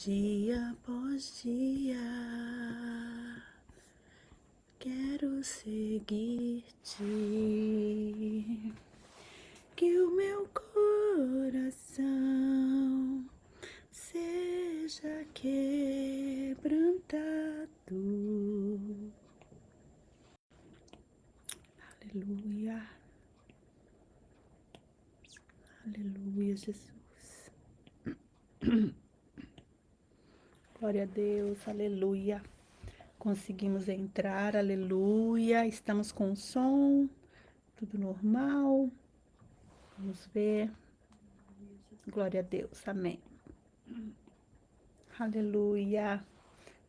dia após dia, quero seguir-te, que o meu coração seja quebrantado. Aleluia, aleluia, Jesus. Glória a Deus, aleluia. Conseguimos entrar, aleluia. Estamos com o som, tudo normal. Vamos ver. Glória a Deus, amém. Aleluia,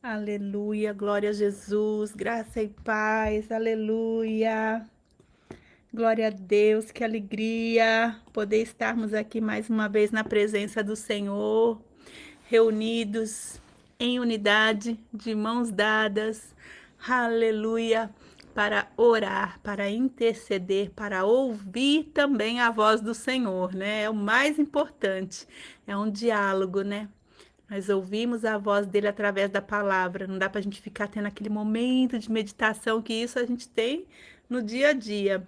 aleluia, glória a Jesus, graça e paz, aleluia. Glória a Deus, que alegria poder estarmos aqui mais uma vez na presença do Senhor, reunidos em unidade, de mãos dadas, aleluia, para orar, para interceder, para ouvir também a voz do Senhor, né? É o mais importante, é um diálogo, né? Nós ouvimos a voz dele através da palavra, não dá para a gente ficar tendo aquele momento de meditação que isso a gente tem no dia a dia.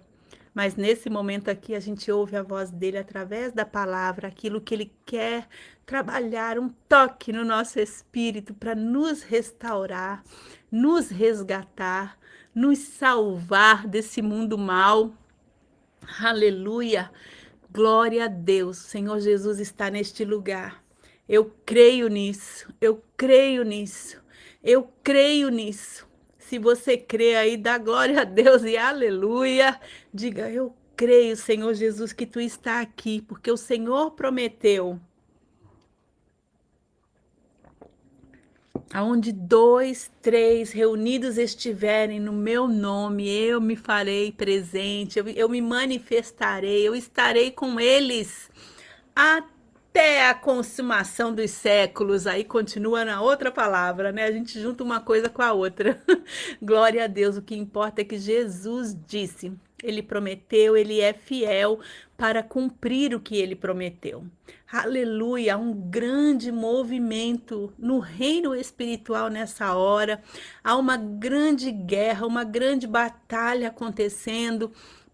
Mas nesse momento aqui a gente ouve a voz dele através da palavra, aquilo que ele quer trabalhar, um toque no nosso espírito para nos restaurar, nos resgatar, nos salvar desse mundo mal. Aleluia! Glória a Deus, o Senhor Jesus está neste lugar. Eu creio nisso, eu creio nisso, eu creio nisso. Se você crê aí, dá glória a Deus e aleluia. Diga, eu creio, Senhor Jesus, que tu está aqui, porque o Senhor prometeu. Aonde 2, 3 reunidos estiverem no meu nome, eu me farei presente, eu me manifestarei, eu estarei com eles até a consumação dos séculos. Aí continua na outra palavra, né? A gente junta uma coisa com a outra. Glória a Deus, o que importa é que Jesus disse. Ele prometeu, ele é fiel para cumprir o que ele prometeu. Aleluia, um grande movimento no reino espiritual nessa hora. Há uma grande guerra, uma grande batalha acontecendo,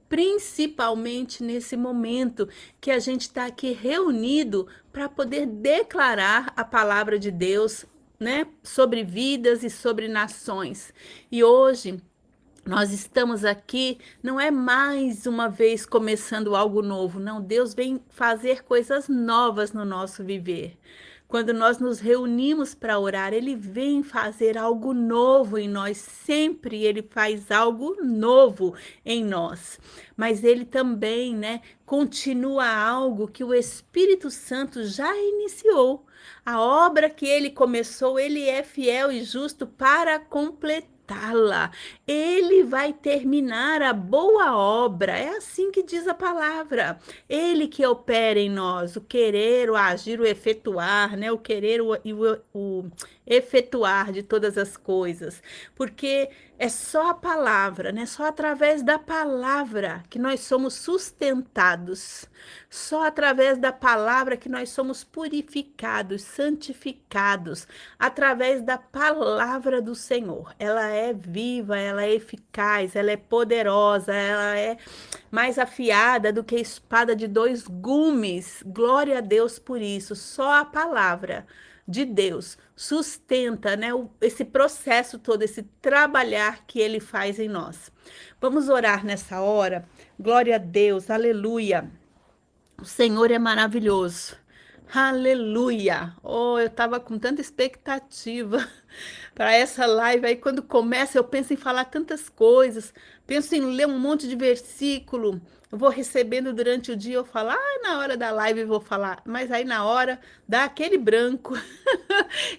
principalmente nesse momento que a gente está aqui reunido para poder declarar a palavra de Deus, né, sobre vidas e sobre nações. E hoje nós estamos aqui, não é mais uma vez começando algo novo, não. Deus vem fazer coisas novas no nosso viver. Quando nós nos reunimos para orar, Ele vem fazer algo novo em nós. Sempre Ele faz algo novo em nós. Mas Ele também, né, continua algo que o Espírito Santo já iniciou. A obra que Ele começou, Ele é fiel e justo para completar. Ele vai terminar a boa obra, é assim que diz a palavra. Ele que opera em nós, o querer, o agir, o efetuar, né? O querer e o efetuar de todas as coisas, porque é só a palavra, né? Só através da palavra que nós somos sustentados, só através da palavra que nós somos purificados, santificados, através da palavra do Senhor. Ela é viva, ela é eficaz, ela é poderosa, ela é mais afiada do que espada de 2 gumes. Glória a Deus por isso. Só a palavra de Deus sustenta, né, esse processo todo, esse trabalhar que ele faz em nós. Vamos orar nessa hora. Glória a Deus, aleluia. O Senhor é maravilhoso. Aleluia! Oh, eu estava com tanta expectativa para essa live. Aí, quando começa, eu penso em falar tantas coisas, penso em ler um monte de versículo. Eu vou recebendo durante o dia, eu falo, na hora da live eu vou falar, mas aí na hora dá aquele branco.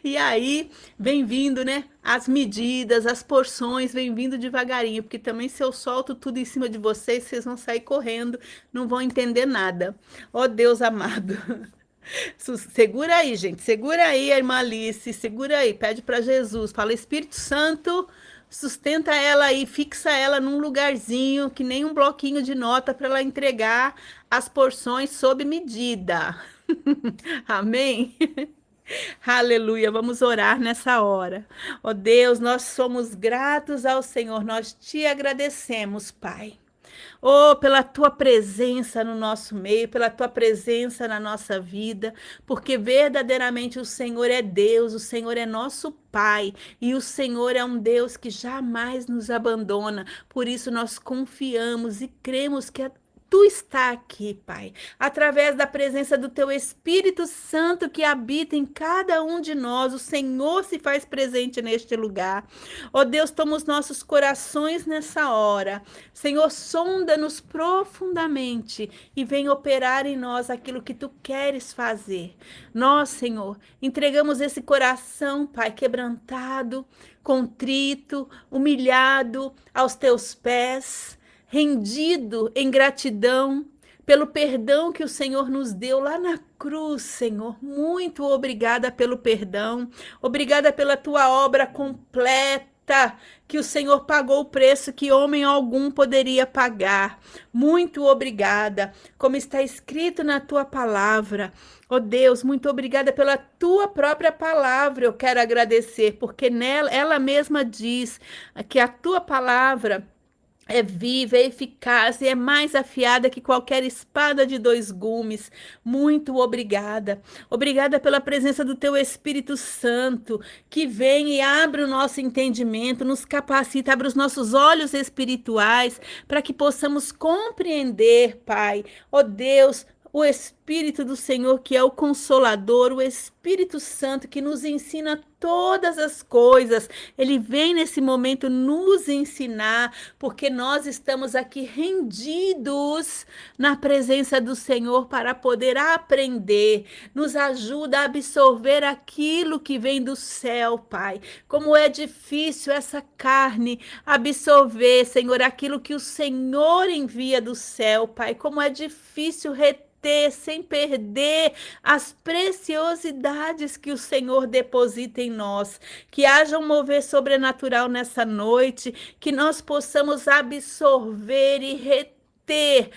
E aí vem vindo, né? As medidas, as porções, vem vindo devagarinho, porque também se eu solto tudo em cima de vocês, vocês vão sair correndo, não vão entender nada. Ó Deus amado. Segura aí, gente. Segura aí, a irmã Alice. Segura aí. Pede para Jesus. Fala, Espírito Santo, sustenta ela aí. Fixa ela num lugarzinho, que nem um bloquinho de nota, para ela entregar as porções sob medida. Amém? Aleluia, vamos orar nessa hora. Ó Deus, nós somos gratos ao Senhor, nós te agradecemos, Pai. Oh, pela tua presença no nosso meio, pela tua presença na nossa vida, porque verdadeiramente o Senhor é Deus, o Senhor é nosso Pai, e o Senhor é um Deus que jamais nos abandona. Por isso nós confiamos e cremos que Tu está aqui, Pai, através da presença do Teu Espírito Santo que habita em cada um de nós. O Senhor se faz presente neste lugar. Ó Deus, toma os nossos corações nessa hora. Senhor, sonda-nos profundamente e vem operar em nós aquilo que Tu queres fazer. Nós, Senhor, entregamos esse coração, Pai, quebrantado, contrito, humilhado aos Teus pés, rendido em gratidão pelo perdão que o Senhor nos deu lá na cruz, Senhor. Muito obrigada pelo perdão, obrigada pela tua obra completa, que o Senhor pagou o preço que homem algum poderia pagar. Muito obrigada, como está escrito na tua palavra. Ó Deus, muito obrigada pela tua própria palavra. Eu quero agradecer, porque nela ela mesma diz que a tua palavra é viva, é eficaz e é mais afiada que qualquer espada de dois gumes. Muito obrigada. Obrigada pela presença do Teu Espírito Santo, que vem e abre o nosso entendimento, nos capacita, abre os nossos olhos espirituais, para que possamos compreender, Pai. Ó Deus, o Espírito do Senhor, que é o Consolador, o Espírito Santo, que nos ensina todas as coisas. Ele vem nesse momento nos ensinar, porque nós estamos aqui rendidos na presença do Senhor para poder aprender. Nos ajuda a absorver aquilo que vem do céu, Pai. Como é difícil essa carne absorver, Senhor, aquilo que o Senhor envia do céu, Pai. Como é difícil reter sem perder as preciosidades que o Senhor deposita em nós. Que haja um mover sobrenatural nessa noite, que nós possamos absorver e reter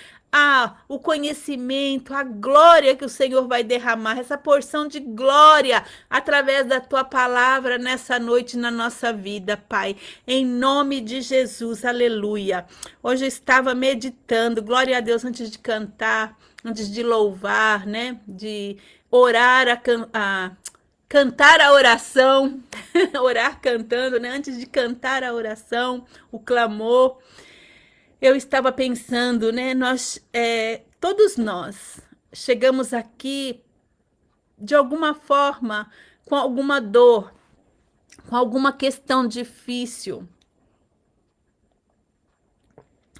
o conhecimento, a glória que o Senhor vai derramar, essa porção de glória através da tua palavra nessa noite na nossa vida, Pai. Em nome de Jesus, aleluia. Hoje eu estava meditando, glória a Deus, antes de cantar, antes de louvar, né? De orar, cantar a oração, orar cantando, né? Antes de cantar a oração, o clamor, eu estava pensando, né? Todos nós chegamos aqui de alguma forma com alguma dor, com alguma questão difícil.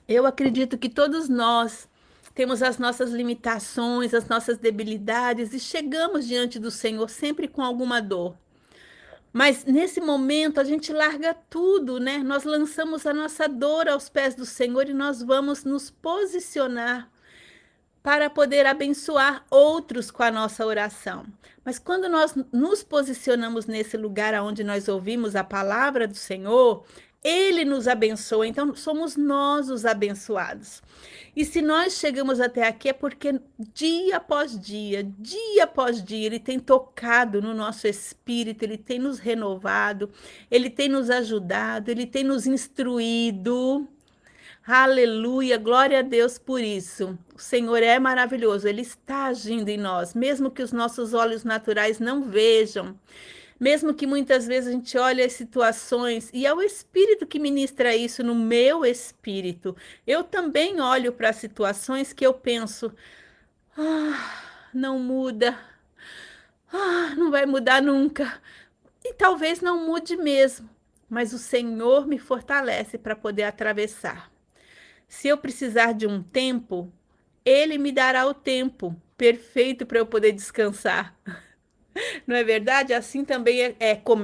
Eu acredito que todos nós temos as nossas limitações, as nossas debilidades e chegamos diante do Senhor sempre com alguma dor. Mas nesse momento a gente larga tudo, né? Nós lançamos a nossa dor aos pés do Senhor e nós vamos nos posicionar para poder abençoar outros com a nossa oração. Mas quando nós nos posicionamos nesse lugar onde nós ouvimos a palavra do Senhor, Ele nos abençoa, então somos nós os abençoados. E se nós chegamos até aqui é porque dia após dia, Ele tem tocado no nosso espírito, Ele tem nos renovado, Ele tem nos ajudado, Ele tem nos instruído. Aleluia, glória a Deus por isso. O Senhor é maravilhoso, Ele está agindo em nós, mesmo que os nossos olhos naturais não vejam. Mesmo que muitas vezes a gente olhe as situações, e é o Espírito que ministra isso no meu espírito. Eu também olho para situações que eu penso, não muda, não vai mudar nunca. E talvez não mude mesmo, mas o Senhor me fortalece para poder atravessar. Se eu precisar de um tempo, Ele me dará o tempo perfeito para eu poder descansar. Não é verdade? Assim também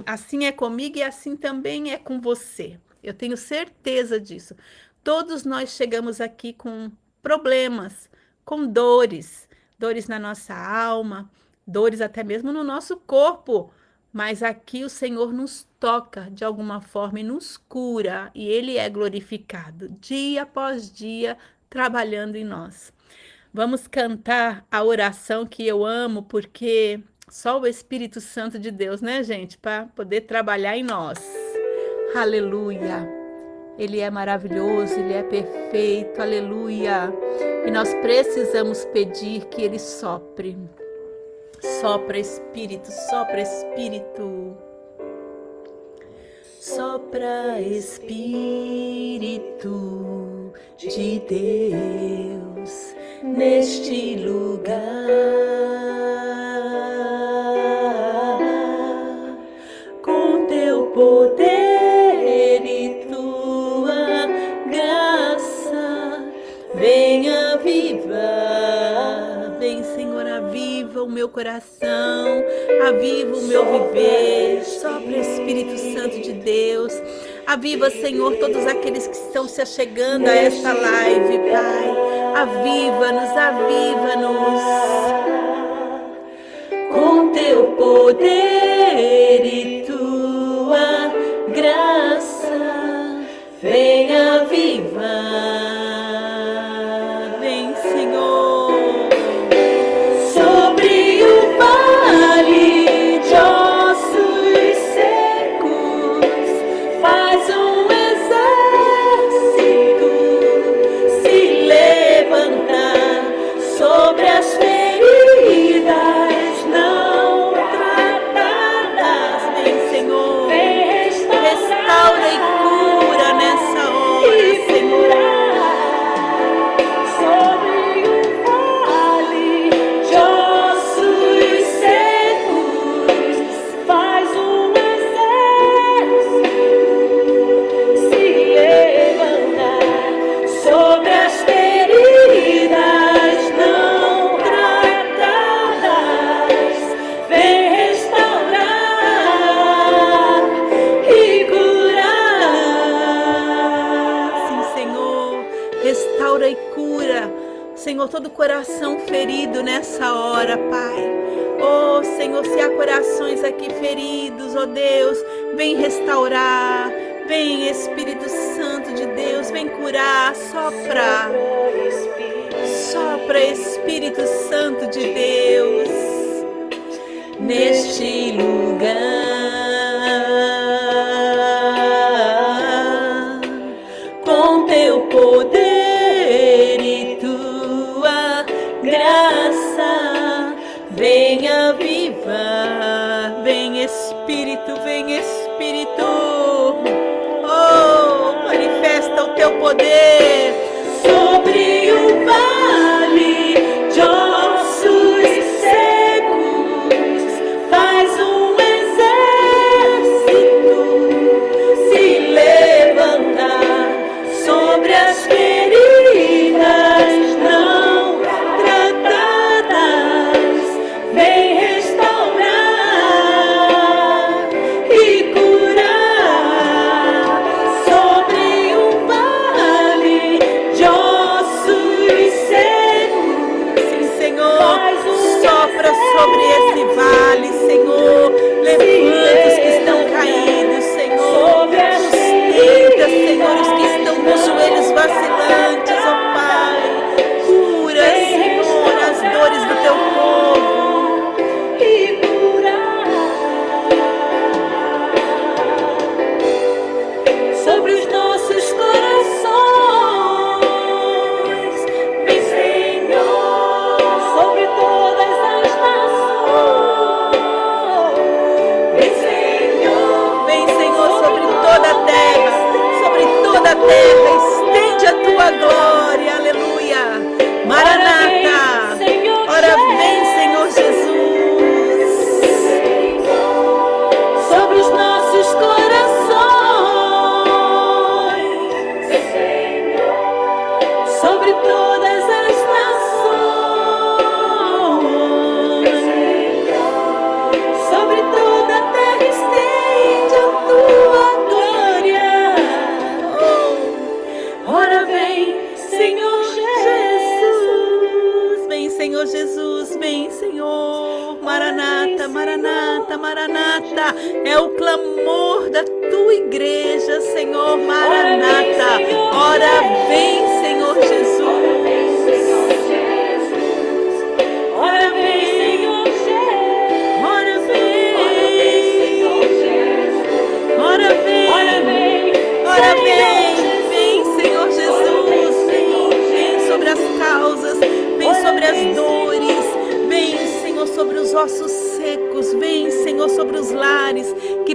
assim é comigo e assim também é com você. Eu tenho certeza disso. Todos nós chegamos aqui com problemas, com dores, dores na nossa alma, dores até mesmo no nosso corpo. Mas aqui o Senhor nos toca de alguma forma e nos cura, e Ele é glorificado dia após dia, trabalhando em nós. Vamos cantar a oração que eu amo, porque Só o Espírito Santo de Deus, né, gente? Para poder trabalhar em nós. Aleluia. Ele é maravilhoso, ele é perfeito. Aleluia. E nós precisamos pedir que ele sopre. Sopra Espírito, sopra Espírito. Sopra Espírito de Deus neste lugar, com teu poder e tua graça, venha avivar, vem Senhor, aviva o meu coração, aviva o meu viver, sopra Espírito Santo de Deus, aviva Senhor todos aqueles que estão se achegando a esta live, Pai, aviva-nos, aviva-nos, com teu poder e tua graça, vem avivar. Senhor, todo coração ferido nessa hora, Pai. Oh, Senhor, se há corações aqui feridos, oh Deus, vem restaurar. Vem, Espírito Santo de Deus, vem curar, sopra. Sopra, Espírito Santo de Deus, neste lugar, com teu poder. Graça, vem avivar, vem Espírito, oh, manifesta o teu poder sobre o vale de ossos secos, faz um exército se levantar sobre as feridas não sobre esse vale, Senhor, levanta os que estão caídos, Senhor, sustenta, Senhor, os que estão com os joelhos vacilantes, ó Pai, cura, Senhor, as dores do teu povo, e cura sobre os nossos corações, vem Senhor, sobre todas as terra, estende a tua glória, aleluia, Maranata, ora vem, Senhor Jesus, sobre os nossos corações, sobre todas as nações, sobre toda a terra, estende a tua glória. Ora vem,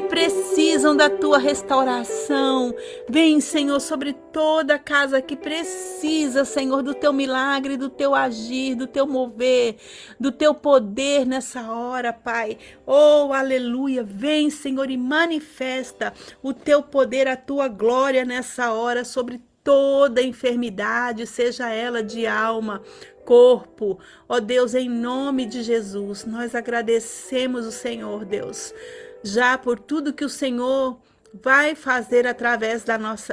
precisam da tua restauração. Vem, Senhor, sobre toda casa que precisa, Senhor, do teu milagre, do teu agir, do teu mover, do teu poder nessa hora, Pai. Oh, aleluia. Vem, Senhor, e manifesta o teu poder, a tua glória nessa hora sobre toda enfermidade, seja ela de alma, corpo. Ó Deus, em nome de Jesus, nós agradecemos o Senhor, Deus, já por tudo que o Senhor vai fazer através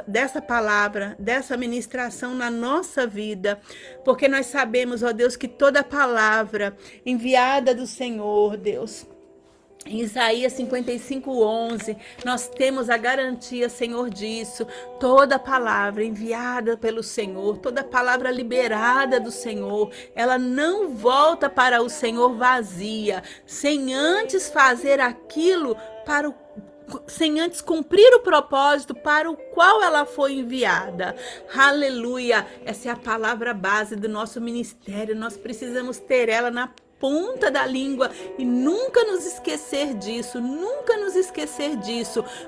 dessa palavra, dessa ministração na nossa vida, porque nós sabemos, ó Deus, que toda palavra enviada do Senhor, Deus, em Isaías 55:11, nós temos a garantia, Senhor, disso. Toda palavra enviada pelo Senhor, toda palavra liberada do Senhor, ela não volta para o Senhor vazia, sem antes fazer aquilo sem antes cumprir o propósito para o qual ela foi enviada. Aleluia! Essa é a palavra base do nosso ministério. Nós precisamos ter ela na ponta da língua e nunca nos esquecer disso,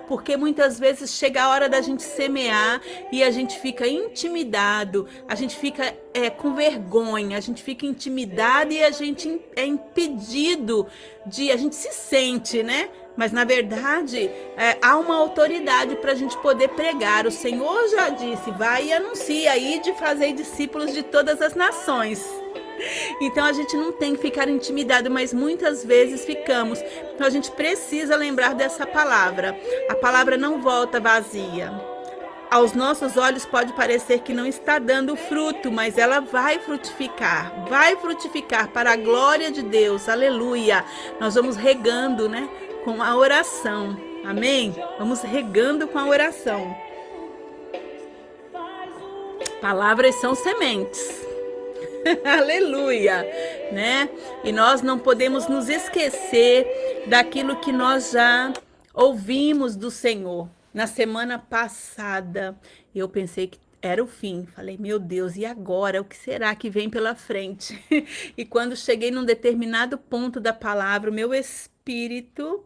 porque muitas vezes chega a hora da gente semear e a gente fica intimidado, a gente fica com vergonha, a gente fica intimidado e a gente é impedido a gente se sente, né? Mas na verdade há uma autoridade para a gente poder pregar. O Senhor já disse: vai e anuncia aí de fazer discípulos de todas as nações. Então a gente não tem que ficar intimidado, mas muitas vezes ficamos. Então a gente precisa lembrar dessa palavra. A palavra não volta vazia. Aos nossos olhos pode parecer que não está dando fruto, mas ela vai frutificar para a glória de Deus. Aleluia. Nós vamos regando, né, com a oração. Amém? Vamos regando com a oração. Palavras são sementes. Aleluia, né? E nós não podemos nos esquecer daquilo que nós já ouvimos do Senhor. Na semana passada, eu pensei que era o fim. Falei, meu Deus, e agora? O que será que vem pela frente? E quando cheguei num determinado ponto da palavra, o meu espírito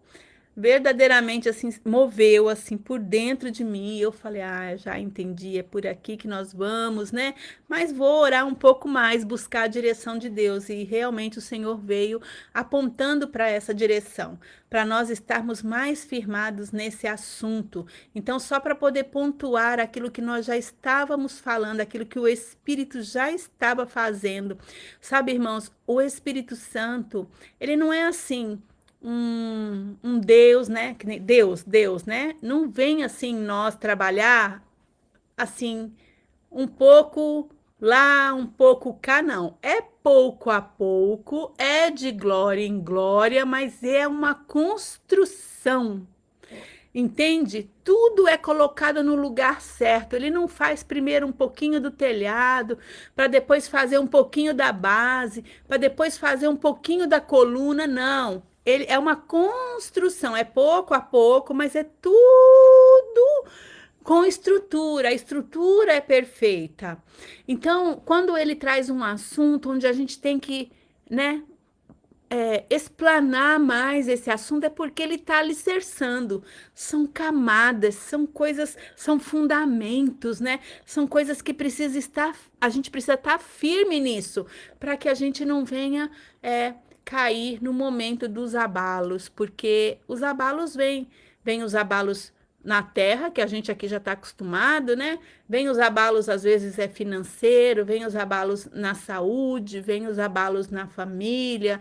verdadeiramente assim moveu assim por dentro de mim. Eu falei, já entendi, é por aqui que nós vamos, né? Mas vou orar um pouco mais, buscar a direção de Deus. E realmente o Senhor veio apontando para essa direção, para nós estarmos mais firmados nesse assunto. Então, só para poder pontuar aquilo que nós já estávamos falando, aquilo que o Espírito já estava fazendo. Sabe, irmãos, o Espírito Santo, ele não é assim um Deus, né? Deus, né? Não vem assim nós trabalhar assim um pouco lá, um pouco cá, não. É pouco a pouco, é de glória em glória, mas é uma construção. Entende? Tudo é colocado no lugar certo. Ele não faz primeiro um pouquinho do telhado, para depois fazer um pouquinho da base, para depois fazer um pouquinho da coluna, não. Ele é uma construção, é pouco a pouco, mas é tudo com estrutura. A estrutura é perfeita. Então, quando ele traz um assunto onde a gente tem que, né, explanar mais esse assunto, é porque ele está alicerçando. São camadas, são coisas, são fundamentos, né? São coisas que a gente precisa estar firme nisso, para que a gente não venha cair no momento dos abalos, porque os abalos vêm os abalos na terra, que a gente aqui já está acostumado, né? Vem os abalos, às vezes é financeiro, vem os abalos na saúde, vem os abalos na família,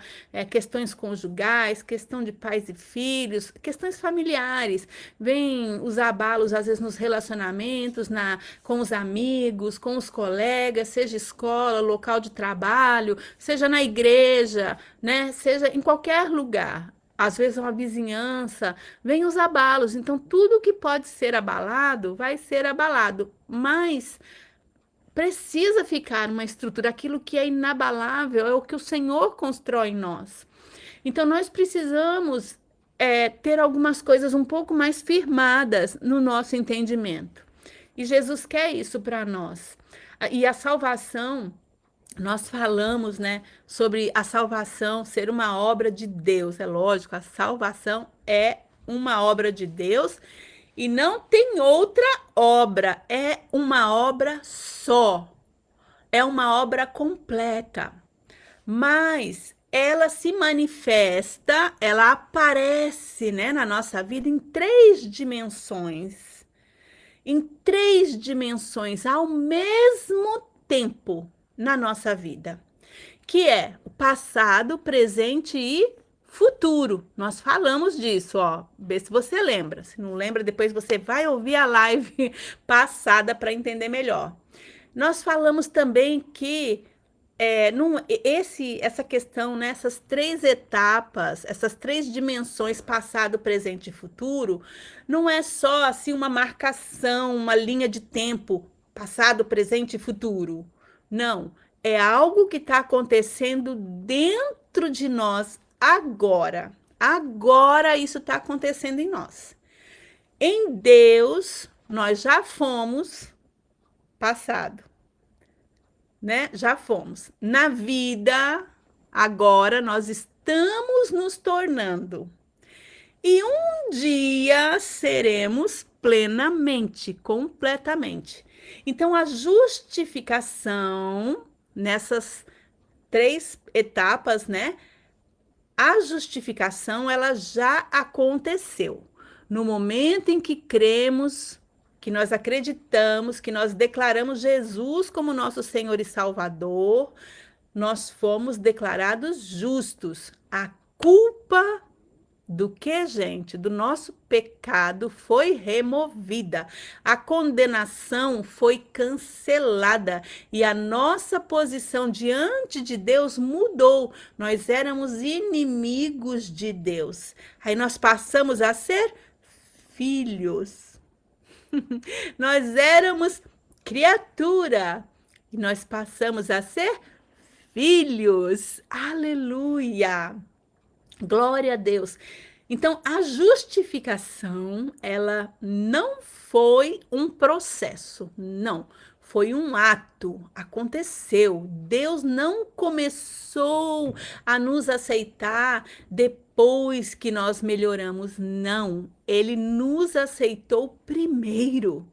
questões conjugais, questão de pais e filhos, questões familiares, vem os abalos, às vezes, nos relacionamentos, com os amigos, com os colegas, seja escola, local de trabalho, seja na igreja, né? Seja em qualquer lugar. Às vezes uma vizinhança, vem os abalos. Então, tudo que pode ser abalado, vai ser abalado. Mas precisa ficar uma estrutura. Aquilo que é inabalável é o que o Senhor constrói em nós. Então, nós precisamos ter algumas coisas um pouco mais firmadas no nosso entendimento. E Jesus quer isso para nós. E a salvação... Nós falamos, né, sobre a salvação ser uma obra de Deus. É lógico, a salvação é uma obra de Deus e não tem outra obra, é uma obra só, é uma obra completa. Mas ela se manifesta, ela aparece, né, na nossa vida em três dimensões. Em três dimensões ao mesmo tempo na nossa vida, que é o passado, presente e futuro. Nós falamos disso, ó. Vê se você lembra. Se não lembra, depois você vai ouvir a live passada para entender melhor. Nós falamos também que essa questão, né, essas três etapas, essas três dimensões, passado, presente e futuro, não é só assim uma marcação, uma linha de tempo, passado, presente e futuro. Não, é algo que está acontecendo dentro de nós agora. Agora isso está acontecendo em nós. Em Deus, nós já fomos passado, né? Já fomos. Na vida, agora nós estamos nos tornando. E um dia seremos plenamente, completamente. Então, a justificação nessas três etapas, né? A justificação, ela já aconteceu. No momento em que cremos, que nós acreditamos, que nós declaramos Jesus como nosso Senhor e Salvador, nós fomos declarados justos. A culpa do que, gente? Do nosso pecado foi removida. A condenação foi cancelada e a nossa posição diante de Deus mudou. Nós éramos inimigos de Deus. Aí nós passamos a ser filhos. Nós éramos criatura e nós passamos a ser filhos. Aleluia! Glória a Deus. Então, a justificação, ela não foi um processo, não. Foi um ato, aconteceu. Deus não começou a nos aceitar depois que nós melhoramos, não. Ele nos aceitou primeiro.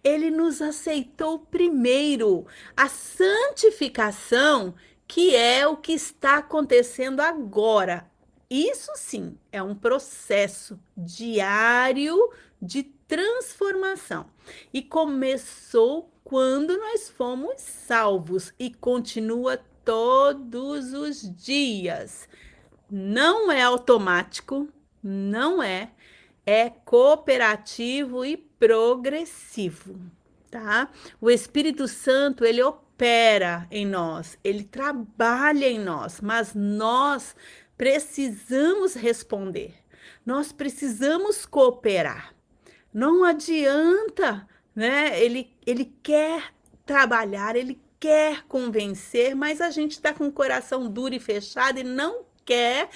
Ele nos aceitou primeiro. A santificação, que é o que está acontecendo agora. Isso sim é um processo diário de transformação. E começou quando nós fomos salvos e continua todos os dias. Não é automático, não é, é cooperativo e progressivo, tá? O Espírito Santo, ele opera em nós, ele trabalha em nós, mas nós precisamos responder, nós precisamos cooperar. Não adianta, né? Ele quer trabalhar, ele quer convencer, mas a gente está com o coração duro e fechado e não quer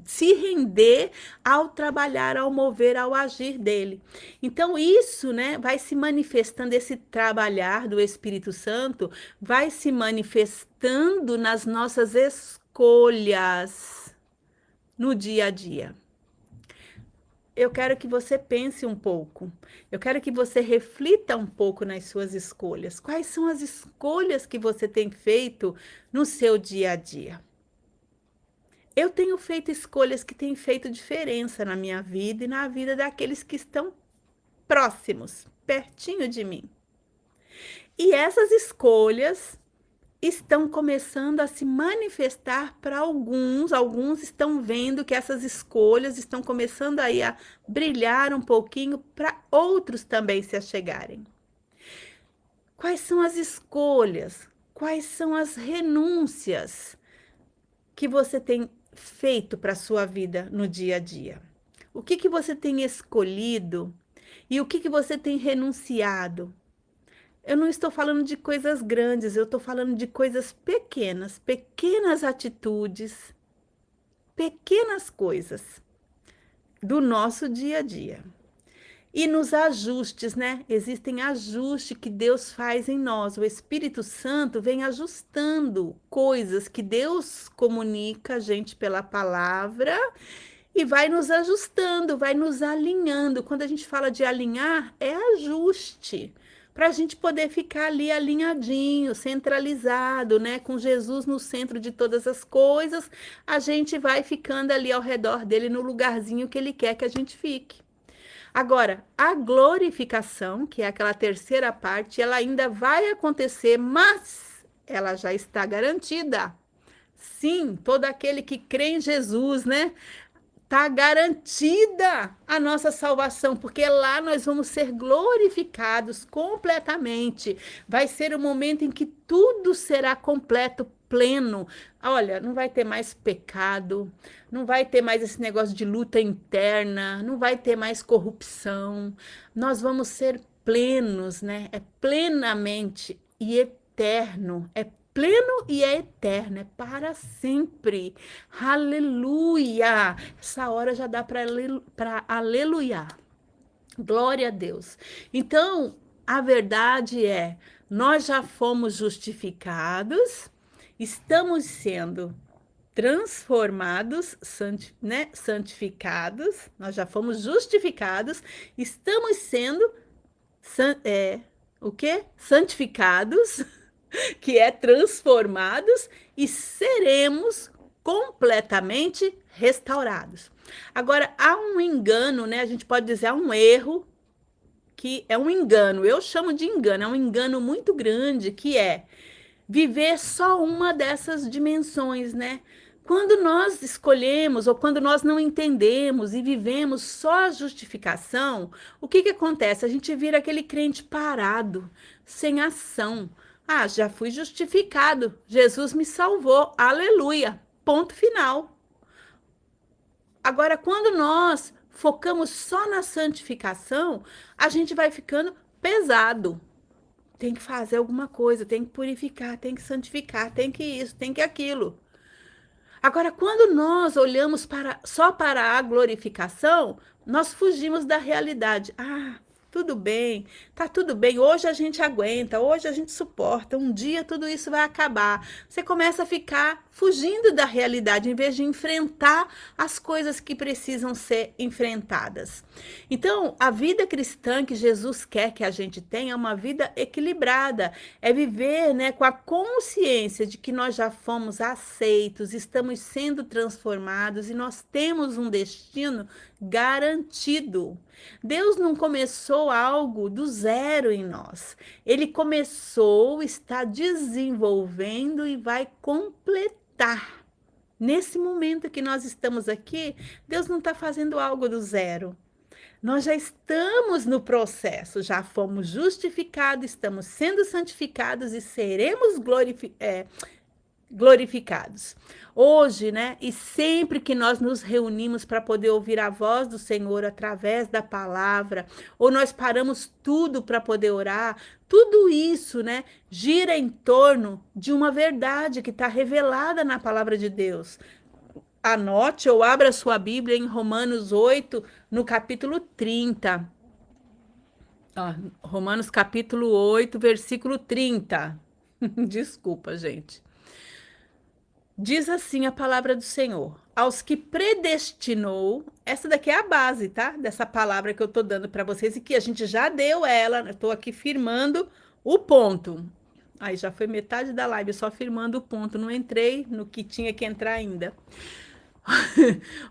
se render ao trabalhar, ao mover, ao agir dele. Então, isso, né, vai se manifestando, esse trabalhar do Espírito Santo vai se manifestando nas nossas escolhas no dia a dia. Eu quero que você pense um pouco. Eu quero que você reflita um pouco nas suas escolhas. Quais são as escolhas que você tem feito no seu dia a dia? Eu tenho feito escolhas que têm feito diferença na minha vida e na vida daqueles que estão próximos, pertinho de mim. E essas escolhas estão começando a se manifestar para alguns. Alguns estão vendo que essas escolhas estão começando aí a brilhar um pouquinho para outros também se achegarem. Quais são as escolhas? Quais são as renúncias que você tem feito para a sua vida no dia a dia? O que você tem escolhido e o que você tem renunciado? Eu não estou falando de coisas grandes, eu estou falando de coisas pequenas, pequenas atitudes, pequenas coisas do nosso dia a dia. E nos ajustes, né? Existem ajustes que Deus faz em nós. O Espírito Santo vem ajustando coisas que Deus comunica a gente pela palavra e vai nos ajustando, vai nos alinhando. Quando a gente fala de alinhar, é ajuste, para a gente poder ficar ali alinhadinho, centralizado, né? Com Jesus no centro de todas as coisas, a gente vai ficando ali ao redor dele, no lugarzinho que ele quer que a gente fique. Agora, a glorificação, que é aquela terceira parte, ela ainda vai acontecer, mas ela já está garantida. Sim, todo aquele que crê em Jesus, né? Está garantida a nossa salvação, porque lá nós vamos ser glorificados completamente. Vai ser o momento em que tudo será completo, pleno. Olha, não vai ter mais pecado, não vai ter mais esse negócio de luta interna, não vai ter mais corrupção. Nós vamos ser plenos, né? É plenamente e eterno, é pleno e é eterno, é para sempre. Aleluia! Essa hora já dá para aleluia. Glória a Deus. Então, a verdade é, nós já fomos justificados, estamos sendo transformados, né, santificados, nós já fomos justificados, estamos sendo o quê? Santificados, que é transformados e seremos completamente restaurados. Agora, há um engano, né? A gente pode dizer, há um erro que é um engano. Eu chamo de engano, é um engano muito grande que é viver só uma dessas dimensões, né? Quando nós escolhemos ou quando nós não entendemos e vivemos só a justificação, o que que acontece? A gente vira aquele crente parado, sem ação. Ah, já fui justificado. Jesus me salvou. Aleluia. Ponto final. Agora, quando nós focamos só na santificação, a gente vai ficando pesado. Tem que fazer alguma coisa, tem que purificar, tem que santificar, tem que isso, tem que aquilo. Agora, quando nós olhamos só para a glorificação, nós fugimos da realidade. Ah, tudo bem, tá tudo bem. Hoje a gente aguenta, hoje a gente suporta. Um dia tudo isso vai acabar. Você começa a ficar fugindo da realidade em vez de enfrentar as coisas que precisam ser enfrentadas. Então, a vida cristã que Jesus quer que a gente tenha é uma vida equilibrada. É viver, né, com a consciência de que nós já fomos aceitos, estamos sendo transformados e nós temos um destino garantido. Deus não começou algo do zero em nós. Ele começou, está desenvolvendo e vai completar. Nesse momento que nós estamos aqui, Deus não está fazendo algo do zero. Nós já estamos no processo, já fomos justificados, estamos sendo santificados e seremos glorificados. Hoje, né, e sempre que nós nos reunimos para poder ouvir a voz do Senhor através da palavra, ou nós paramos tudo para poder orar, tudo isso, né, gira em torno de uma verdade que está revelada na palavra de Deus. Anote ou abra sua Bíblia em Romanos 8, no capítulo 30. Ó, Romanos capítulo 8, versículo 30. Desculpa, gente. Diz assim a palavra do Senhor: aos que predestinou, essa daqui é a base, tá? Dessa palavra que eu tô dando para vocês e que a gente já deu ela, eu tô aqui firmando o ponto. Aí já foi metade da live, só firmando o ponto, não entrei no que tinha que entrar ainda.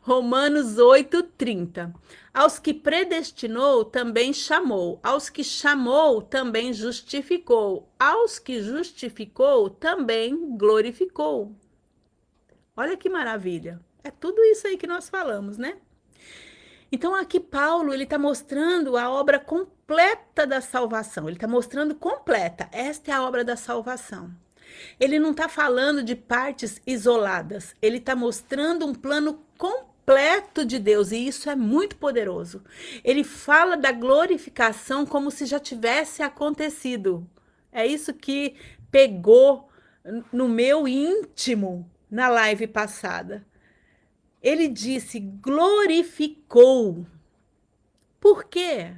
Romanos 8:30. Aos que predestinou, também chamou. Aos que chamou, também justificou. Aos que justificou, também glorificou. Olha que maravilha. É tudo isso aí que nós falamos, né? Então aqui Paulo, ele está mostrando a obra completa da salvação. Ele está mostrando completa. Esta é a obra da salvação. Ele não está falando de partes isoladas. Ele está mostrando um plano completo de Deus. E isso é muito poderoso. Ele fala da glorificação como se já tivesse acontecido. É isso que pegou no meu íntimo na live passada. Ele disse glorificou. Por quê?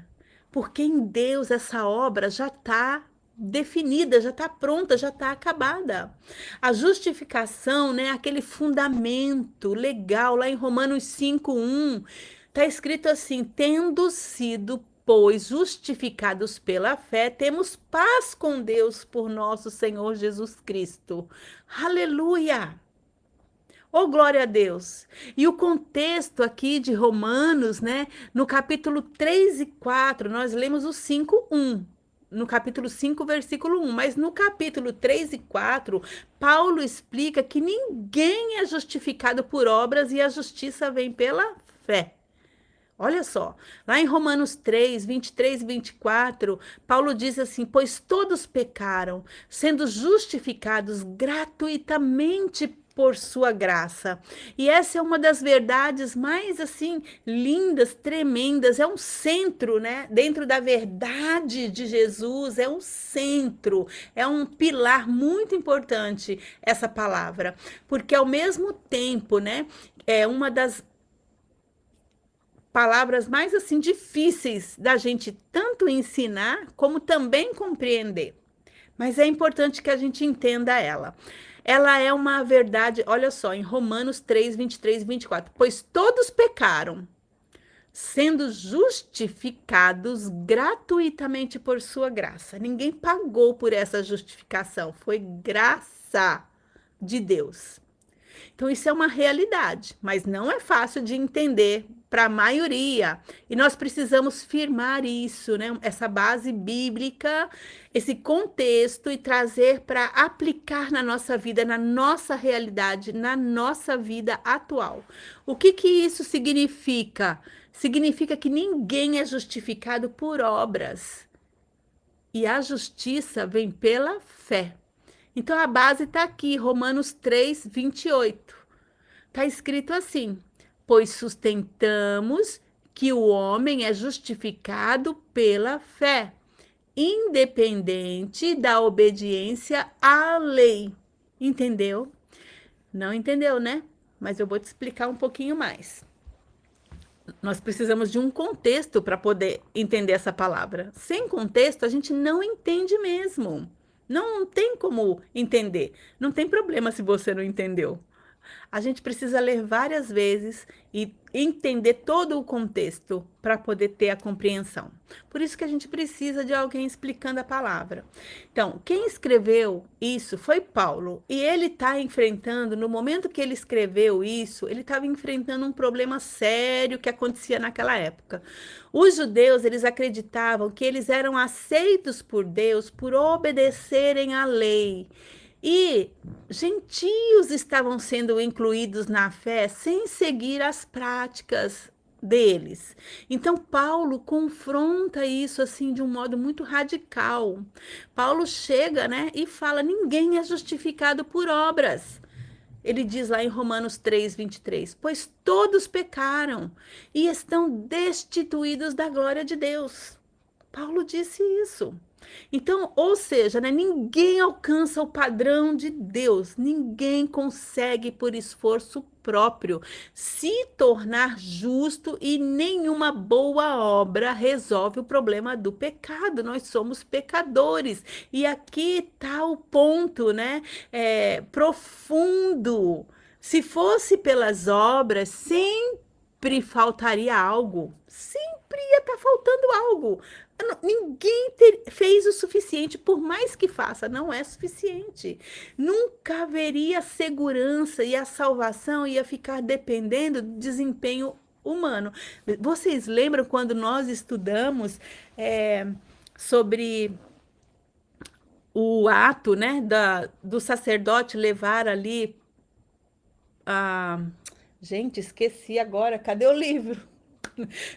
Porque em Deus essa obra já está definida, já está pronta, já está acabada. A justificação, né, aquele fundamento legal, lá em Romanos 5:1, está escrito assim: tendo sido, pois, justificados pela fé, temos paz com Deus por nosso Senhor Jesus Cristo. Aleluia! Oh, glória a Deus! E o contexto aqui de Romanos, né? No capítulo 3 e 4, nós lemos o 5:1. No capítulo 5, versículo 1. Mas no capítulo 3 e 4, Paulo explica que ninguém é justificado por obras e a justiça vem pela fé. Olha só, lá em Romanos 3, 23 e 24, Paulo diz assim: pois todos pecaram, sendo justificados gratuitamente por sua graça. E essa é uma das verdades mais assim lindas, tremendas, é um centro, né? Dentro da verdade de Jesus, é um centro, é um pilar muito importante essa palavra, porque ao mesmo tempo, né, é uma das palavras mais assim difíceis da gente tanto ensinar como também compreender. Mas é importante que a gente entenda ela. Ela é uma verdade, olha só, em Romanos 3, 23 e 24. Pois todos pecaram, sendo justificados gratuitamente por sua graça. Ninguém pagou por essa justificação, foi graça de Deus. Então, isso é uma realidade, mas não é fácil de entender para a maioria. E nós precisamos firmar isso, né? Essa base bíblica, esse contexto e trazer para aplicar na nossa vida, na nossa realidade, na nossa vida atual. O que que isso significa? Significa que ninguém é justificado por obras. E a justiça vem pela fé. Então a base está aqui, Romanos 3, 28. Está escrito assim: pois sustentamos que o homem é justificado pela fé, independente da obediência à lei. Entendeu? Não entendeu, né? Mas eu vou te explicar um pouquinho mais. Nós precisamos de um contexto para poder entender essa palavra. Sem contexto, a gente não entende mesmo. Não tem como entender. Não tem problema se você não entendeu. A gente precisa ler várias vezes e entender todo o contexto para poder ter a compreensão. Por isso que a gente precisa de alguém explicando a palavra. Então, quem escreveu isso foi Paulo. E ele está enfrentando, no momento que ele escreveu isso, ele estava enfrentando um problema sério que acontecia naquela época. Os judeus, eles acreditavam que eles eram aceitos por Deus por obedecerem à lei. E gentios estavam sendo incluídos na fé sem seguir as práticas deles. Então Paulo confronta isso assim de um modo muito radical. Paulo chega, né, e fala: ninguém é justificado por obras. Ele diz lá em Romanos 3, 23, pois todos pecaram e estão destituídos da glória de Deus. Paulo disse isso. Então, ou seja, né, ninguém alcança o padrão de Deus, ninguém consegue por esforço próprio se tornar justo e nenhuma boa obra resolve o problema do pecado. Nós somos pecadores e aqui está o ponto, né, profundo. Se fosse pelas obras, sempre faltaria algo, sempre ia estar faltando algo. Ninguém fez o suficiente, por mais que faça, não é suficiente. Nunca haveria segurança e a salvação ia ficar dependendo do desempenho humano. Vocês lembram quando nós estudamos sobre o ato, né, do sacerdote levar ali a... Gente, esqueci agora, cadê o livro?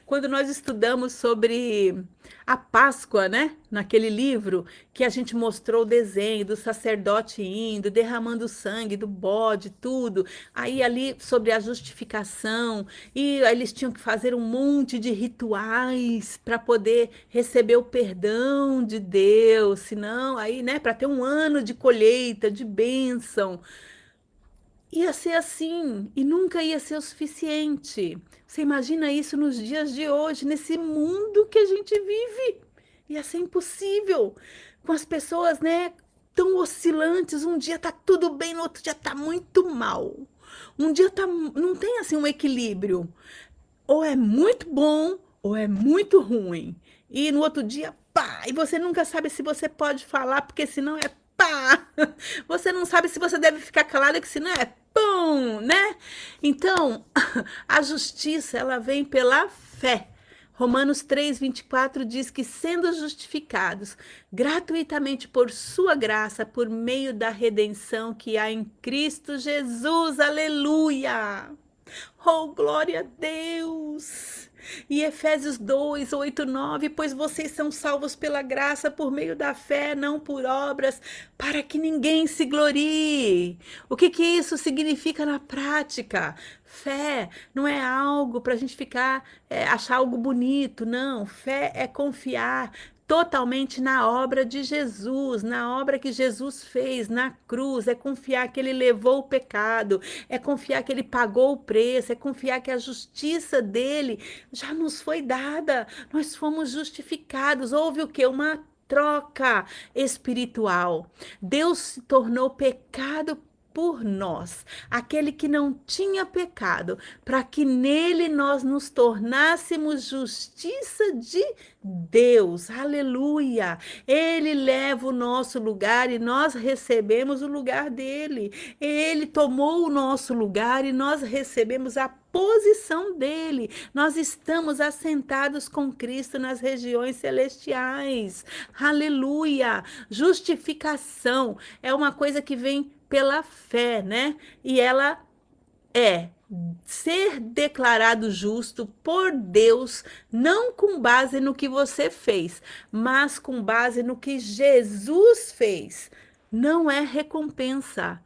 Quando nós estudamos sobre a Páscoa, né? Naquele livro que a gente mostrou o desenho do sacerdote indo, derramando o sangue do bode, tudo. Aí ali sobre a justificação, e aí eles tinham que fazer um monte de rituais para poder receber o perdão de Deus, senão aí, né, para ter um ano de colheita, de bênção. Ia ser assim e nunca ia ser o suficiente. Você imagina isso nos dias de hoje, nesse mundo que a gente vive? Ia ser impossível com as pessoas, né, tão oscilantes. Um dia tá tudo bem, no outro dia tá muito mal. Um dia tá, não tem assim um equilíbrio. Ou é muito bom ou é muito ruim. E no outro dia, pá, e você nunca sabe se você pode falar, porque senão é pá. Você não sabe se você deve ficar calado, que senão é pum, né? Então, a justiça, ela vem pela fé. Romanos 3:24 diz que, sendo justificados gratuitamente por sua graça, por meio da redenção que há em Cristo Jesus, aleluia! Oh, glória a Deus! E Efésios 2:8-9, pois vocês são salvos pela graça por meio da fé, não por obras, para que ninguém se glorie. O que isso significa na prática? Fé não é algo para a gente ficar, achar algo bonito, não. Fé é confiar totalmente na obra de Jesus, na obra que Jesus fez na cruz, é confiar que ele levou o pecado, é confiar que ele pagou o preço, é confiar que a justiça dele já nos foi dada, nós fomos justificados. Houve o quê? Uma troca espiritual. Deus se tornou pecado por nós, aquele que não tinha pecado, para que nele nós nos tornássemos justiça de Deus. Aleluia! Ele leva o nosso lugar e nós recebemos o lugar dele. Ele tomou o nosso lugar e nós recebemos a posição dele. Nós estamos assentados com Cristo nas regiões celestiais. Aleluia! Justificação é uma coisa que vem pela fé, né? E ela é ser declarado justo por Deus, não com base no que você fez, mas com base no que Jesus fez. Não é recompensa,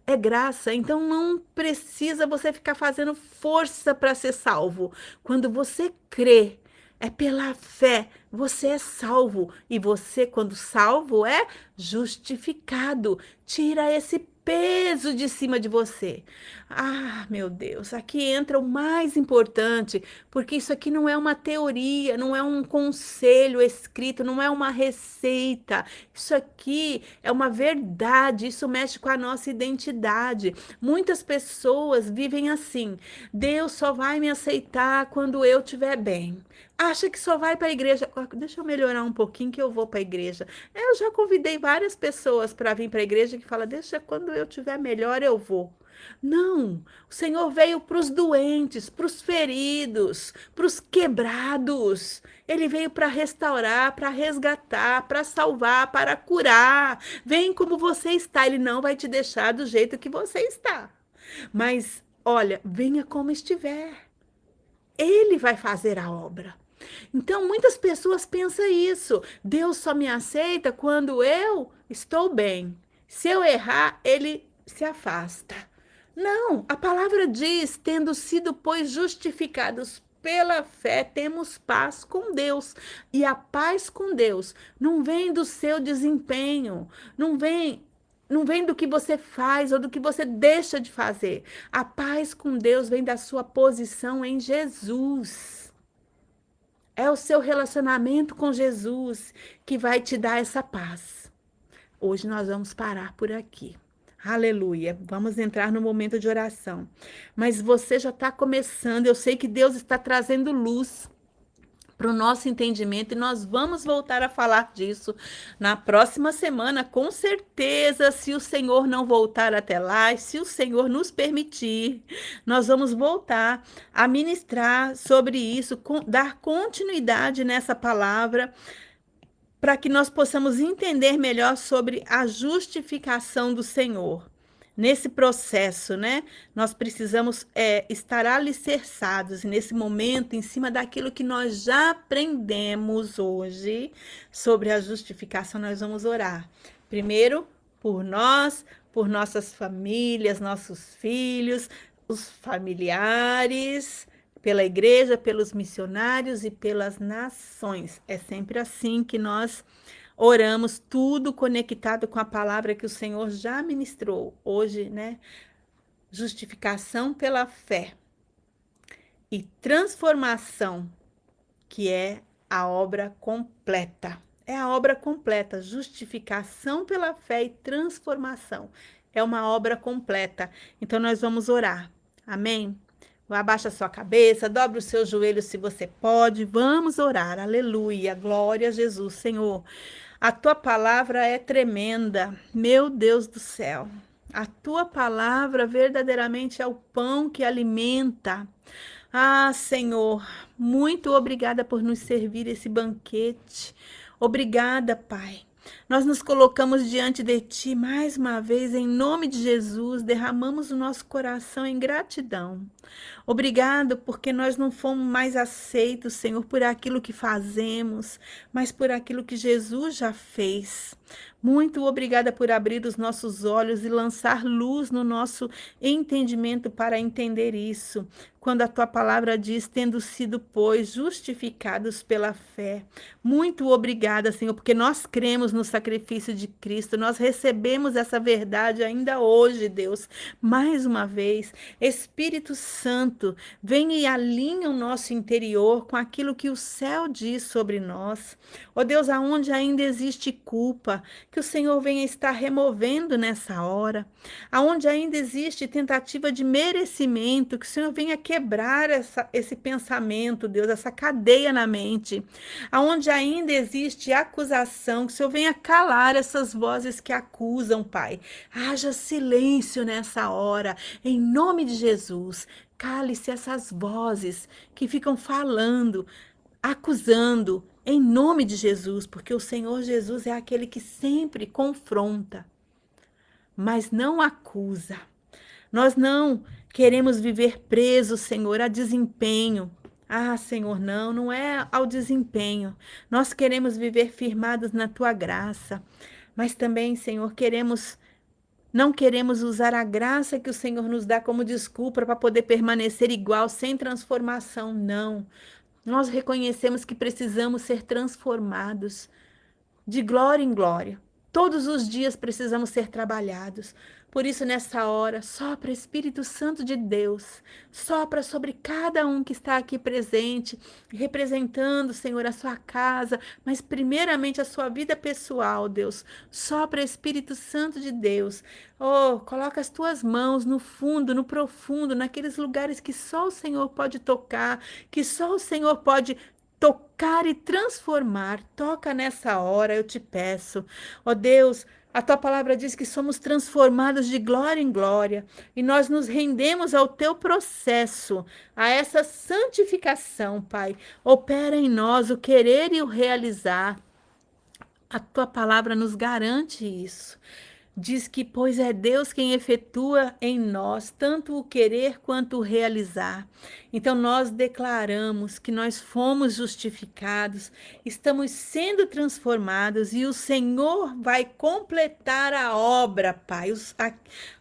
é graça. Então não precisa você ficar fazendo força para ser salvo. Quando você crê, é pela fé, você é salvo. E você, quando salvo, é justificado. Tira esse peso de cima de você. Ah, meu Deus, aqui entra o mais importante, porque isso aqui não é uma teoria, não é um conselho escrito, não é uma receita. Isso aqui é uma verdade, isso mexe com a nossa identidade. Muitas pessoas vivem assim: Deus só vai me aceitar quando eu estiver bem. Acha que só vai para a igreja. Deixa eu melhorar um pouquinho que eu vou para a igreja. Eu já convidei várias pessoas para vir para a igreja que falam: deixa, quando eu estiver melhor eu vou. Não, o Senhor veio para os doentes, para os feridos, para os quebrados. Ele veio para restaurar, para resgatar, para salvar, para curar. Vem como você está, ele não vai te deixar do jeito que você está. Mas, olha, venha como estiver. Ele vai fazer a obra. Então, muitas pessoas pensam isso. Deus só me aceita quando eu estou bem. Se eu errar, ele se afasta. Não, a palavra diz: tendo sido, pois, justificados pela fé, temos paz com Deus. E a paz com Deus não vem do seu desempenho, não vem do que você faz ou do que você deixa de fazer. A paz com Deus vem da sua posição em Jesus. É o seu relacionamento com Jesus que vai te dar essa paz. Hoje nós vamos parar por aqui. Aleluia. Vamos entrar no momento de oração. Mas você já está começando. Eu sei que Deus está trazendo luz para o nosso entendimento e nós vamos voltar a falar disso na próxima semana, com certeza, se o Senhor não voltar até lá, e se o Senhor nos permitir, nós vamos voltar a ministrar sobre isso, dar continuidade nessa palavra, para que nós possamos entender melhor sobre a justificação do Senhor. Nesse processo, né, nós precisamos estar alicerçados nesse momento em cima daquilo que nós já aprendemos hoje sobre a justificação. Nós vamos orar. Primeiro, por nós, por nossas famílias, nossos filhos, os familiares, pela igreja, pelos missionários e pelas nações. É sempre assim que nós oramos, tudo conectado com a palavra que o Senhor já ministrou hoje, né? Justificação pela fé e transformação, que é a obra completa. é a obra completa, justificação pela fé e transformação. É uma obra completa. Então nós vamos orar. Amém? Abaixa a sua cabeça, dobra os seus joelhos se você pode. Vamos orar. Aleluia. Glória a Jesus, Senhor. A tua palavra é tremenda. Meu Deus do céu. A tua palavra verdadeiramente é o pão que alimenta. Ah, Senhor, muito obrigada por nos servir esse banquete. Obrigada, Pai. Nós nos colocamos diante de Ti mais uma vez, em nome de Jesus, derramamos o nosso coração em gratidão. Obrigado porque nós não fomos mais aceitos, Senhor, por aquilo que fazemos, mas por aquilo que Jesus já fez. Muito obrigada por abrir os nossos olhos e lançar luz no nosso entendimento para entender isso. Quando a tua palavra diz, tendo sido, pois, justificados pela fé. Muito obrigada, Senhor, porque nós cremos no sacrifício de Cristo, nós recebemos essa verdade ainda hoje, Deus. Mais uma vez, Espírito Santo, vem e alinha o nosso interior com aquilo que o céu diz sobre nós. Ó Deus, aonde ainda existe culpa, que o Senhor venha estar removendo nessa hora. Aonde ainda existe tentativa de merecimento, que o Senhor venha quebrar esse pensamento, Deus, essa cadeia na mente. Aonde ainda existe acusação, que o Senhor venha calar essas vozes que acusam, Pai. Haja silêncio nessa hora, em nome de Jesus. Cale-se essas vozes que ficam falando, acusando, em nome de Jesus, porque o Senhor Jesus é aquele que sempre confronta, mas não acusa. Nós não queremos viver presos, Senhor, a desempenho. Ah, Senhor, não é ao desempenho. Nós queremos viver firmados na tua graça, mas também, Senhor, não queremos usar a graça que o Senhor nos dá como desculpa para poder permanecer igual, sem transformação, não. Nós reconhecemos que precisamos ser transformados de glória em glória. Todos os dias precisamos ser trabalhados. Por isso, nessa hora, sopra Espírito Santo de Deus, sopra sobre cada um que está aqui presente, representando, Senhor, a sua casa, mas primeiramente a sua vida pessoal, Deus. Sopra Espírito Santo de Deus. Oh, coloca as tuas mãos no fundo, no profundo, naqueles lugares que só o Senhor pode tocar, que só o Senhor pode tocar e transformar. Toca nessa hora, eu te peço. Ó Deus, a tua palavra diz que somos transformados de glória em glória e nós nos rendemos ao teu processo, a essa santificação, Pai. Opera em nós o querer e o realizar. A tua palavra nos garante isso. Diz que, pois é Deus quem efetua em nós tanto o querer quanto o realizar. Então nós declaramos que nós fomos justificados, estamos sendo transformados e o Senhor vai completar a obra, Pai.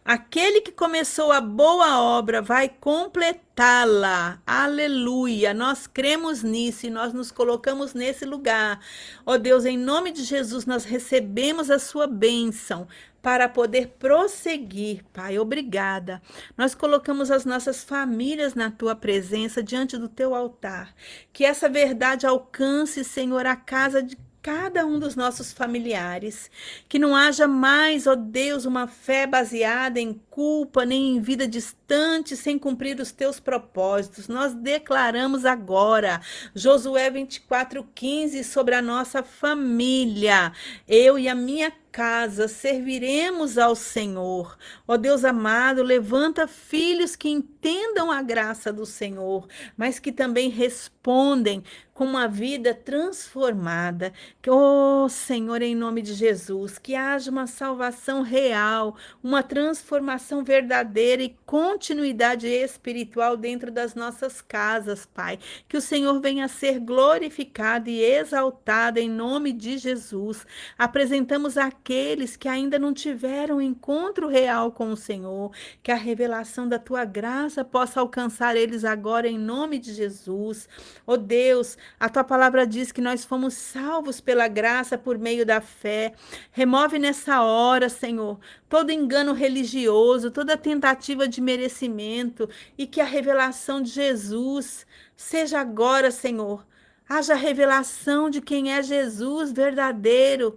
Aquele que começou a boa obra vai completá-la. Aleluia. Nós cremos nisso e nós nos colocamos nesse lugar. Ó Deus, em nome de Jesus, nós recebemos a sua bênção para poder prosseguir, Pai. Obrigada. Nós colocamos as nossas famílias na tua presença, diante do teu altar. Que essa verdade alcance, Senhor, a casa de cada um dos nossos familiares, que não haja mais, ó Deus, uma fé baseada em culpa, nem em vida distante, sem cumprir os teus propósitos. Nós declaramos agora, Josué 24:15, sobre a nossa família. Eu e a minha casa serviremos ao Senhor. Ó Deus amado, levanta filhos que entendam a graça do Senhor, mas que também respondem com uma vida transformada. Ó Senhor, em nome de Jesus, que haja uma salvação real, uma transformação verdadeira e continuidade espiritual dentro das nossas casas, Pai. Que o Senhor venha a ser glorificado e exaltado em nome de Jesus. Apresentamos aqueles que ainda não tiveram encontro real com o Senhor, que a revelação da tua graça possa alcançar eles agora em nome de Jesus. Ó Deus, a tua palavra diz que nós fomos salvos pela graça por meio da fé. Remove nessa hora, Senhor, todo engano religioso, toda tentativa de merecimento e que a revelação de Jesus seja agora, Senhor, haja revelação de quem é Jesus verdadeiro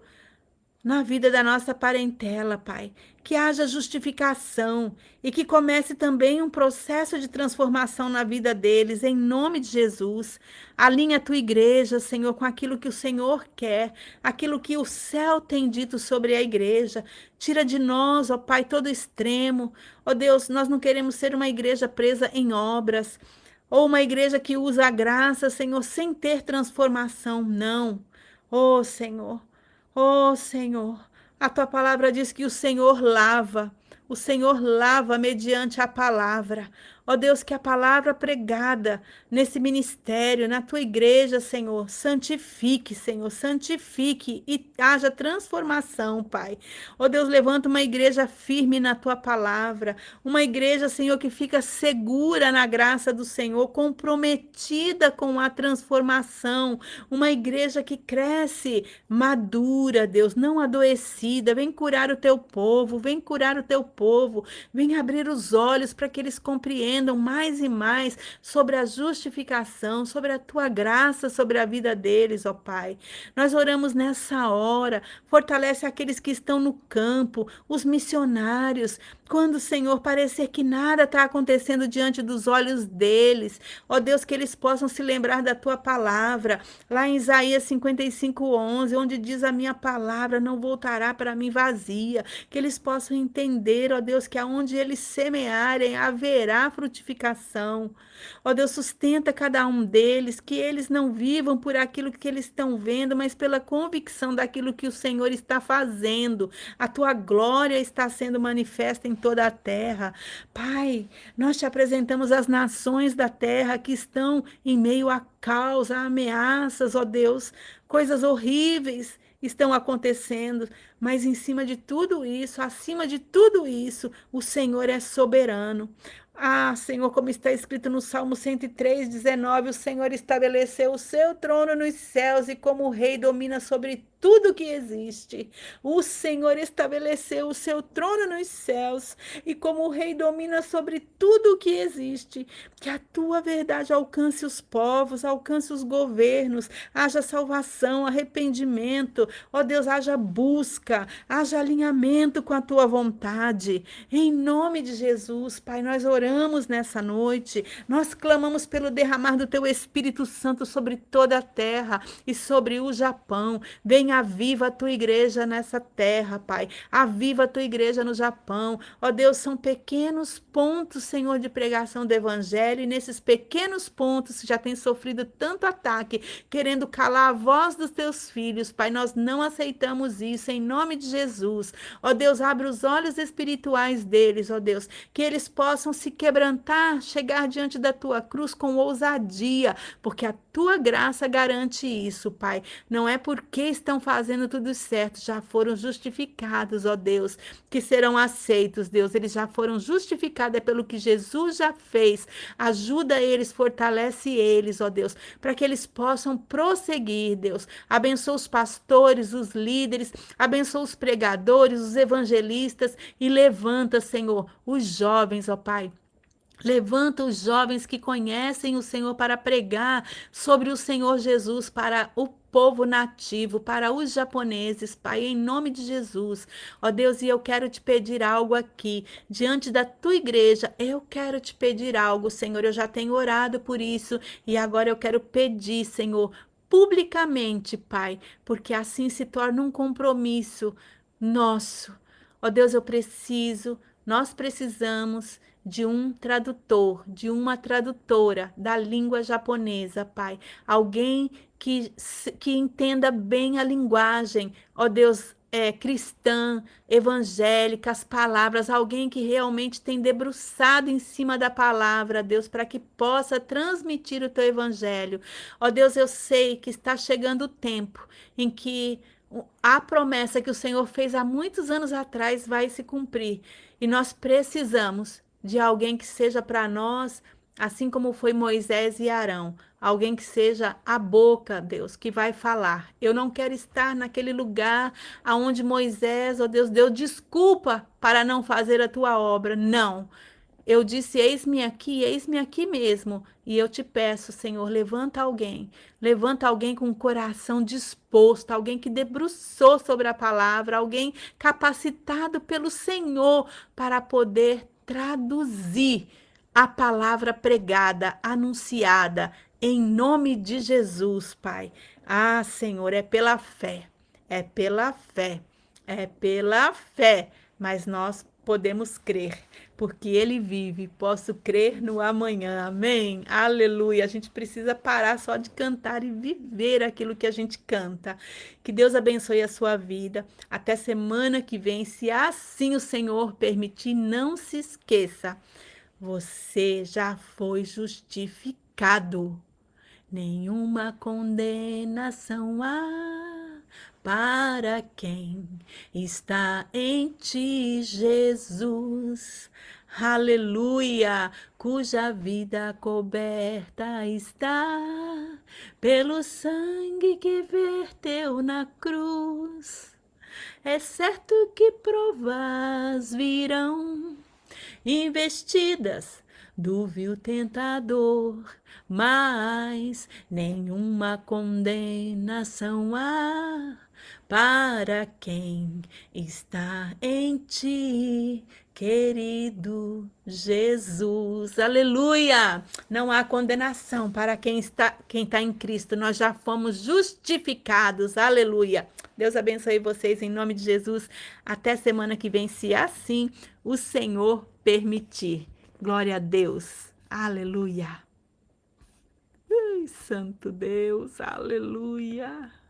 na vida da nossa parentela, Pai. Que haja justificação e que comece também um processo de transformação na vida deles, em nome de Jesus. Alinha a tua igreja, Senhor, com aquilo que o Senhor quer, aquilo que o céu tem dito sobre a igreja. Tira de nós, ó Pai, todo extremo. Ó Deus, nós não queremos ser uma igreja presa em obras, ou uma igreja que usa a graça, Senhor, sem ter transformação, não. Ó Senhor. Oh, Senhor, a tua palavra diz que o Senhor lava mediante a palavra. Ó Deus, que a palavra pregada nesse ministério, na tua igreja, Senhor, santifique e haja transformação, Pai. Ó Deus, levanta uma igreja firme na tua palavra, uma igreja, Senhor, que fica segura na graça do Senhor, comprometida com a transformação, uma igreja que cresce madura, Deus, não adoecida. Vem curar o teu povo, vem curar o teu povo, vem abrir os olhos para que eles compreendam mais e mais sobre a justificação, sobre a tua graça, sobre a vida deles, ó Pai. Nós oramos nessa hora, fortalece aqueles que estão no campo, os missionários, quando, Senhor, parecer que nada está acontecendo diante dos olhos deles, ó Deus, que eles possam se lembrar da tua palavra, lá em Isaías 55:11, onde diz: a minha palavra não voltará para mim vazia, que eles possam entender, ó Deus, que aonde eles semearem haverá frutificação. Ó Deus, sustenta cada um deles, que eles não vivam por aquilo que eles estão vendo, mas pela convicção daquilo que o Senhor está fazendo. A tua glória está sendo manifesta em toda a terra. Pai, nós te apresentamos as nações da terra que estão em meio a caos, a ameaças, ó Deus, coisas horríveis estão acontecendo, mas em cima de tudo isso, acima de tudo isso, o Senhor é soberano. Ah, Senhor, como está escrito no Salmo 103:19, o Senhor estabeleceu o seu trono nos céus e como rei domina sobre tudo que existe. O Senhor estabeleceu o seu trono nos céus e como rei domina sobre tudo que existe. Que a tua verdade alcance os povos, alcance os governos, haja salvação, arrependimento. Ó Deus, haja busca, haja alinhamento com a tua vontade. Em nome de Jesus, Pai, nós oramos nessa noite, nós clamamos pelo derramar do teu Espírito Santo sobre toda a terra e sobre o Japão. Venha, aviva a tua igreja nessa terra, Pai. Aviva a tua igreja no Japão. Ó Deus, são pequenos pontos, Senhor, de pregação do Evangelho, e nesses pequenos pontos que já tem sofrido tanto ataque, querendo calar a voz dos teus filhos, Pai, nós não aceitamos isso, em nome de Jesus. Ó Deus, abre os olhos espirituais deles, ó Deus, que eles possam se quebrantar, chegar diante da tua cruz com ousadia, porque a tua graça garante isso, Pai. Não é porque estão fazendo tudo certo, já foram justificados, ó Deus, que serão aceitos, Deus. Eles já foram justificados, é pelo que Jesus já fez. Ajuda eles, fortalece eles, ó Deus, para que eles possam prosseguir, Deus. Abençoa os pastores, os líderes, abençoa os pregadores, os evangelistas e levanta, Senhor, os jovens, ó Pai. Levanta os jovens que conhecem o Senhor para pregar sobre o Senhor Jesus para o povo nativo, para os japoneses, Pai, em nome de Jesus. Ó Deus, e eu quero te pedir algo aqui, diante da tua igreja, eu quero te pedir algo, Senhor, eu já tenho orado por isso, e agora eu quero pedir, Senhor, publicamente, Pai, porque assim se torna um compromisso nosso. Ó Deus, nós precisamos de um tradutor, de uma tradutora da língua japonesa, Pai. Alguém que entenda bem a linguagem, ó Deus, cristã, evangélica, as palavras, alguém que realmente tem debruçado em cima da palavra, Deus, para que possa transmitir o teu evangelho. Ó Deus, eu sei que está chegando o tempo em que a promessa que o Senhor fez há muitos anos atrás vai se cumprir. E nós precisamos de alguém que seja para nós, assim como foi Moisés e Arão, alguém que seja a boca, Deus, que vai falar. Eu não quero estar naquele lugar aonde Moisés, ó Deus, deu desculpa para não fazer a tua obra. Não. Eu disse: eis-me aqui mesmo. E eu te peço, Senhor, levanta alguém com o coração disposto, alguém que debruçou sobre a palavra, alguém capacitado pelo Senhor para poder traduzir a palavra pregada, anunciada, em nome de Jesus, Pai. Ah, Senhor, é pela fé, é pela fé, é pela fé, mas nós podemos crer, porque Ele vive. Posso crer no amanhã, amém? Aleluia. A gente precisa parar só de cantar e viver aquilo que a gente canta. Que Deus abençoe a sua vida. Até semana que vem, se assim o Senhor permitir, não se esqueça. Você já foi justificado. Nenhuma condenação há para quem está em ti, Jesus. Aleluia, cuja vida coberta está pelo sangue que verteu na cruz. É certo que provas virão, investidas do vil tentador, mas nenhuma condenação há para quem está em ti, querido Jesus. Aleluia! Não há condenação para quem está em Cristo. Nós já fomos justificados. Aleluia! Deus abençoe vocês em nome de Jesus. Até semana que vem, se assim o Senhor permitir. Glória a Deus. Aleluia. Ai, santo Deus. Aleluia.